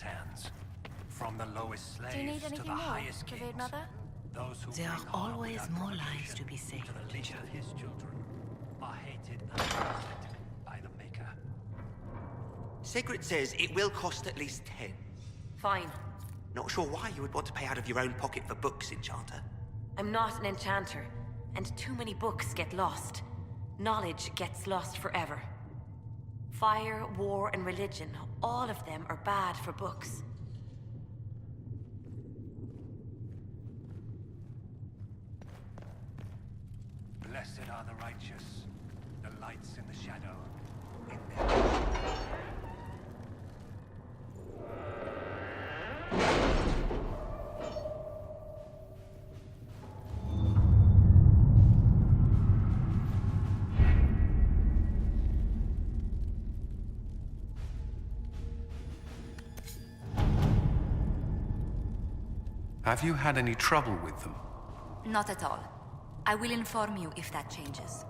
Hands. From the lowest slaves Do you need to anything the more, highest kings. revered mother? Those who There are bring harm always without more provocation lives to be saved, to the least Teacher. of his children are hated and trusted by the Maker. Sigrid says it will cost at least 10. Fine. Not sure why you would want to pay out of your own pocket for books, Enchanter. I'm not an enchanter, and too many books get lost. Knowledge gets lost forever. Fire, war, and religion, all of them are bad for books. Blessed are the righteous, the lights in the shadow. In their... Have you had any trouble with them? Not at all. I will inform you if that changes.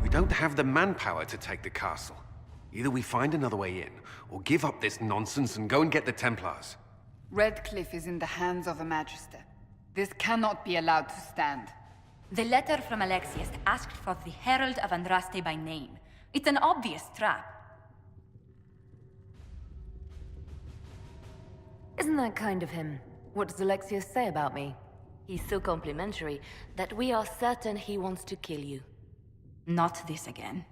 We don't have the manpower to take the castle. Either we find another way in, or give up this nonsense and go and get the Templars. Redcliffe is in the hands of a Magister. This cannot be allowed to stand. The letter from Alexius asked for the Herald of Andraste by name. It's an obvious trap. Isn't that kind of him? What does Alexius say about me? He's so complimentary that we are certain he wants to kill you. Not this again.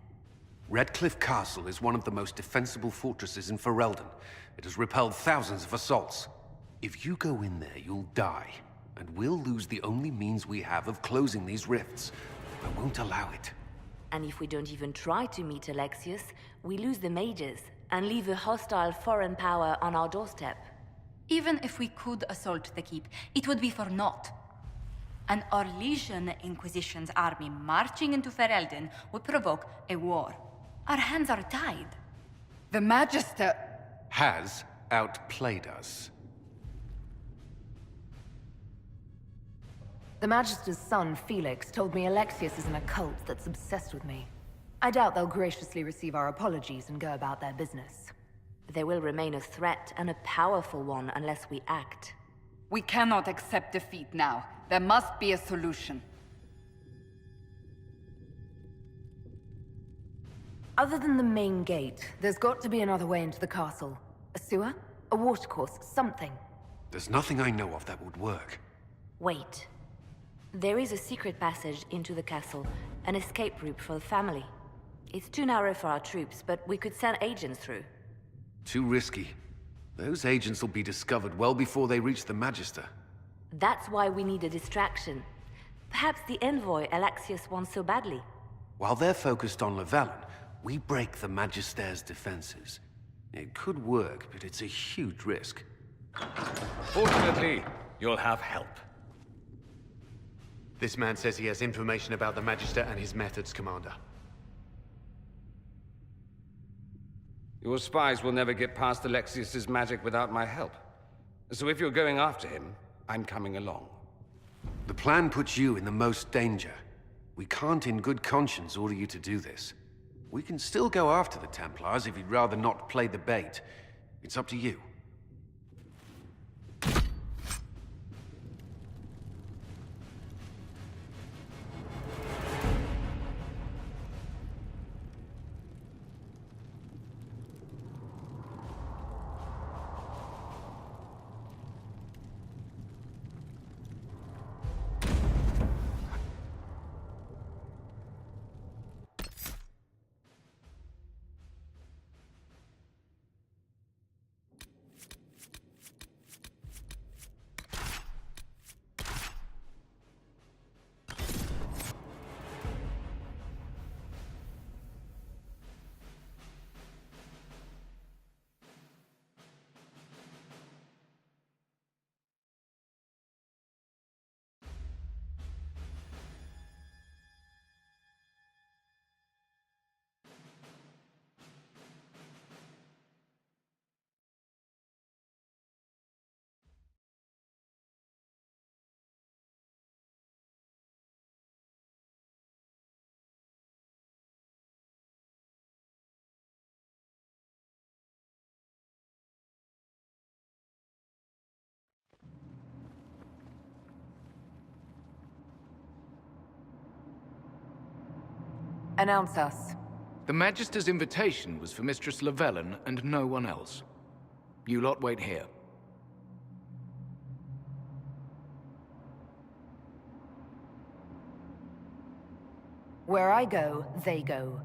Redcliffe Castle is one of the most defensible fortresses in Ferelden. It has repelled thousands of assaults. If you go in there, you'll die. And we'll lose the only means we have of closing these rifts. I won't allow it. And if we don't even try to meet Alexius, we lose the mages and leave a hostile foreign power on our doorstep. Even if we could assault the keep, it would be for naught. An Orlesian Inquisition's army marching into Ferelden would provoke a war. Our hands are tied. The Magister... has outplayed us. The Magister's son, Felix, told me Alexius is in a cult that's obsessed with me. I doubt they'll graciously receive our apologies and go about their business. They will remain a threat, and a powerful one, unless we act. We cannot accept defeat now. There must be a solution. Other than the main gate, there's got to be another way into the castle. A sewer? A watercourse? Something. There's nothing I know of that would work. Wait. There is a secret passage into the castle, an escape route for the family. It's too narrow for our troops, but we could send agents through. Too risky. Those agents will be discovered well before they reach the Magister. That's why we need a distraction. Perhaps the envoy Alexius wants so badly. While they're focused on Llewellyn, we break the Magister's defenses. It could work, but it's a huge risk. Fortunately, you'll have help. This man says he has information about the Magister and his methods, Commander. Your spies will never get past Alexius's magic without my help. So if you're going after him, I'm coming along. The plan puts you in the most danger. We can't in good conscience order you to do this. We can still go after the Templars if you'd rather not play the bait. It's up to you. Announce us. The Magister's invitation was for Mistress Llewellyn and no one else. You lot wait here. Where I go, they go.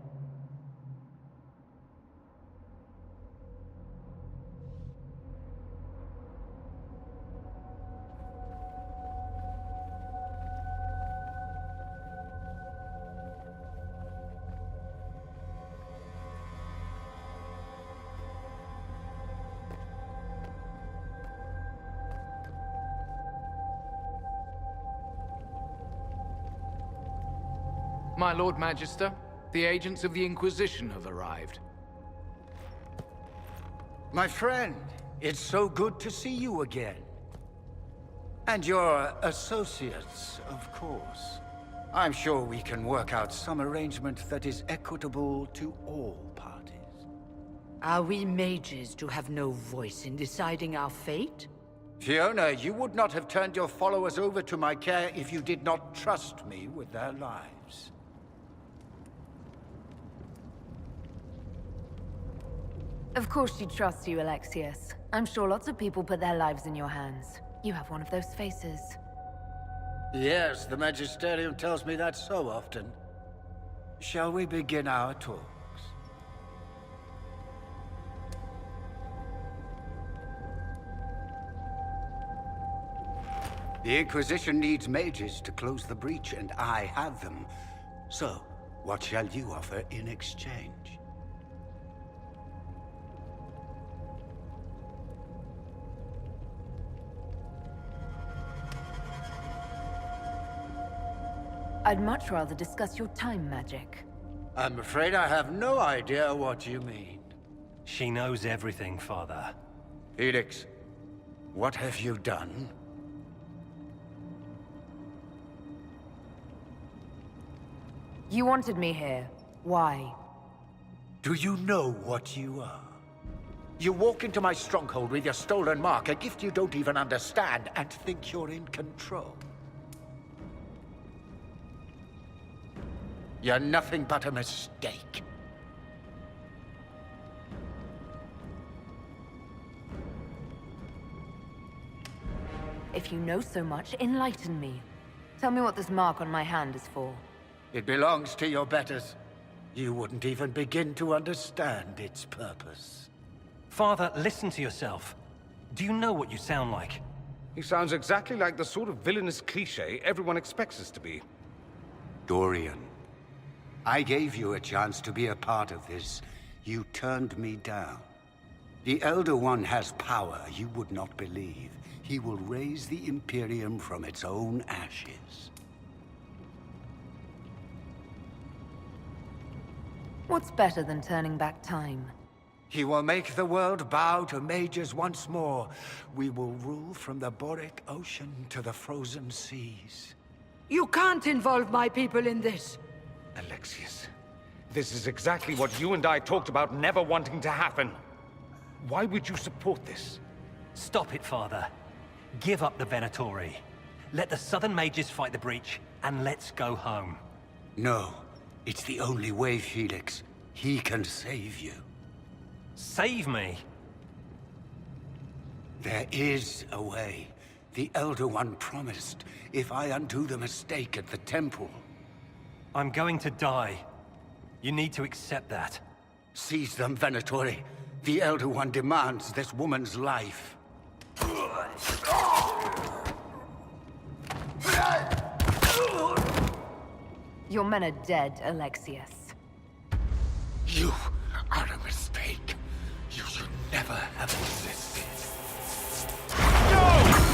My Lord Magister, the agents of the Inquisition have arrived. My friend, it's so good to see you again. And your associates, of course. I'm sure we can work out some arrangement that is equitable to all parties. Are we mages to have no voice in deciding our fate? Fiona, you would not have turned your followers over to my care if you did not trust me with their lives. Of course she trusts you, Alexius. I'm sure lots of people put their lives in your hands. You have one of those faces. Yes, the Magisterium tells me that so often. Shall we begin our talks? The Inquisition needs mages to close the breach, and I have them. So, what shall you offer in exchange? I'd much rather discuss your time magic. I'm afraid I have no idea what you mean. She knows everything, Father. Felix, what have you done? You wanted me here. Why? Do you know what you are? You walk into my stronghold with your stolen mark, a gift you don't even understand, and think you're in control. You're nothing but a mistake. If you know so much, enlighten me. Tell me what this mark on my hand is for. It belongs to your betters. You wouldn't even begin to understand its purpose. Father, listen to yourself. Do you know what you sound like? He sounds exactly like the sort of villainous cliché everyone expects us to be. Dorian, I gave you a chance to be a part of this. You turned me down. The Elder One has power you would not believe. He will raise the Imperium from its own ashes. What's better than turning back time? He will make the world bow to mages once more. We will rule from the Boric Ocean to the frozen seas. You can't involve my people in this. Alexius, this is exactly what you and I talked about never wanting to happen. Why would you support this? Stop it, Father. Give up the Venatori. Let the Southern Mages fight the breach, and let's go home. No. It's the only way, Felix. He can save you. Save me? There is a way. The Elder One promised, if I undo the mistake at the temple. I'm going to die. You need to accept that. Seize them, Venatori. The Elder One demands this woman's life. Your men are dead, Alexius. You are a mistake. You should never have existed. No!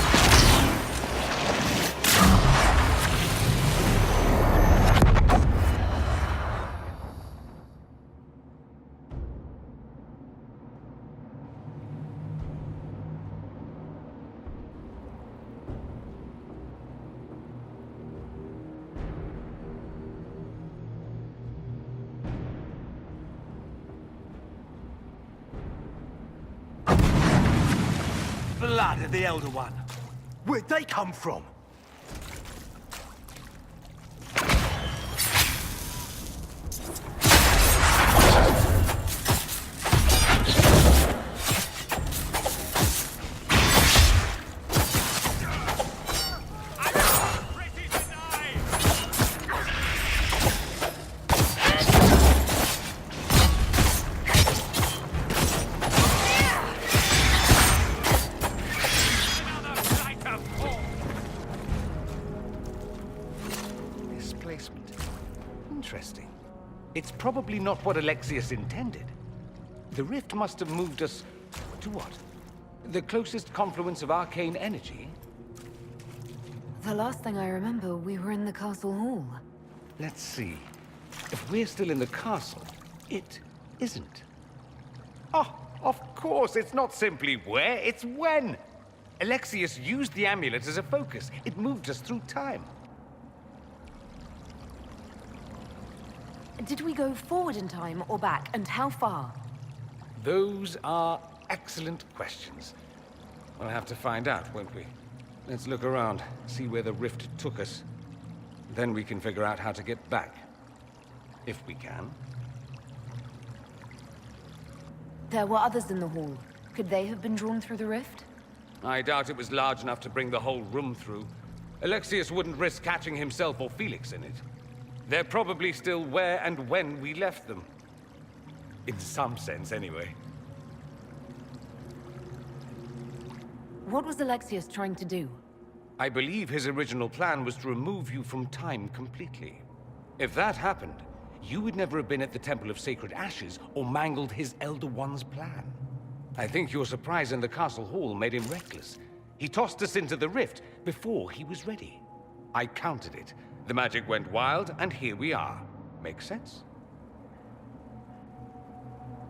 Blood of the Elder One. Where'd they come from? replacement. Interesting. It's probably not what Alexius intended. The rift must have moved us to what? The closest confluence of arcane energy? The last thing I remember, we were in the castle hall. Let's see. If we're still in the castle, it isn't. Oh, of course, it's not simply where, it's when! Alexius used the amulet as a focus. It moved us through time. Did we go forward in time or back, and how far? Those are excellent questions. We'll have to find out, won't we? Let's look around, see where the rift took us. Then we can figure out how to get back. If we can. There were others in the hall. Could they have been drawn through the rift? I doubt it was large enough to bring the whole room through. Alexius wouldn't risk catching himself or Felix in it. They're probably still where and when we left them. In some sense, anyway. What was Alexius trying to do? I believe his original plan was to remove you from time completely. If that happened, you would never have been at the Temple of Sacred Ashes or mangled his Elder One's plan. I think your surprise in the castle hall made him reckless. He tossed us into the rift before he was ready. I countered it. The magic went wild, and here we are. Make sense?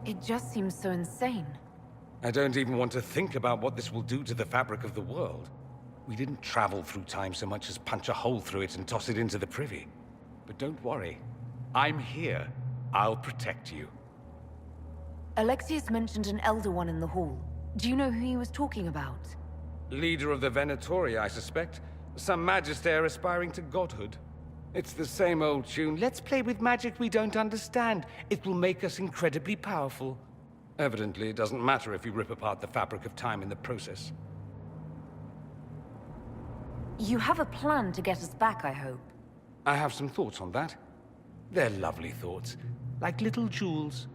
It just seems so insane. I don't even want to think about what this will do to the fabric of the world. We didn't travel through time so much as punch a hole through it and toss it into the privy. But don't worry. I'm here. I'll protect you. Alexius mentioned an Elder One in the hall. Do you know who he was talking about? Leader of the Venatori, I suspect. Some magister aspiring to godhood. It's the same old tune. Let's play with magic we don't understand. It will make us incredibly powerful. Evidently, it doesn't matter if you rip apart the fabric of time in the process. You have a plan to get us back, I hope. I have some thoughts on that. They're lovely thoughts, like little jewels.